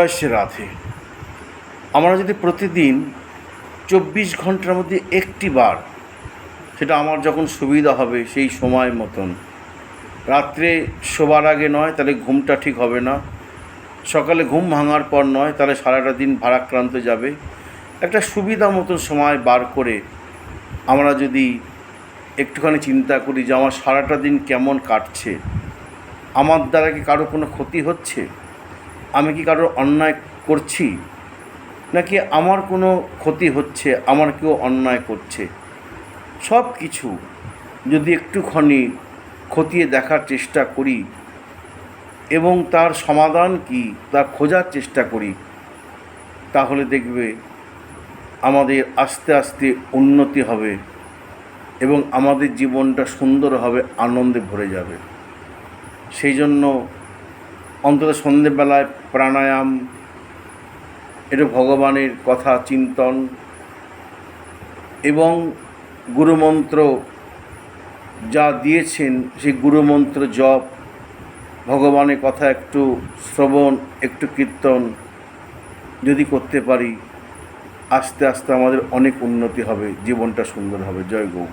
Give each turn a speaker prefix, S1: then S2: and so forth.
S1: বয়সে রাধে। আমরা যদি প্রতিদিন 24 ঘন্টার মধ্যে একটি বার, সেটা আমার যখন সুবিধা হবে সেই সময় মতন, রাত্রে শোবার আগে নয়, তাহলে ঘুমটা ঠিক হবে না, সকালে ঘুম ভাঙার পর নয়, তাহলে সারাটা দিন ভারাক্রান্ত যাবে। একটা সুবিধা মতন সময় বার করে আমরা যদি একটুখানি চিন্তা করি যে আমার সারাটা দিন কেমন কাটছে, আমার দ্বারা কি কারো কোনো ক্ষতি হচ্ছে, আমি কি কারোর অন্যায় করছি, নাকি আমার কোনো ক্ষতি হচ্ছে, আমার কেউ অন্যায় করছে, সব কিছু যদি একটুখানি খতিয়ে দেখার চেষ্টা করি এবং তার সমাধান কি তা খোঁজার চেষ্টা করি, তাহলে দেখবে আমাদের আস্তে আস্তে উন্নতি হবে এবং আমাদের জীবনটা সুন্দর হবে, আনন্দে ভরে যাবে। সেই জন্য অন্তত সন্ধেবেলায় প্রাণায়াম, এটা ভগবানের কথা চিন্তন এবং গুরুমন্ত্র যা দিয়েছেন সেই গুরুমন্ত্র জপ, ভগবানের কথা একটু শ্রবণ, একটু কীর্তন যদি করতে পারি, আস্তে আস্তে আমাদের অনেক উন্নতি হবে, জীবনটা সুন্দর হবে। জয় গৌ।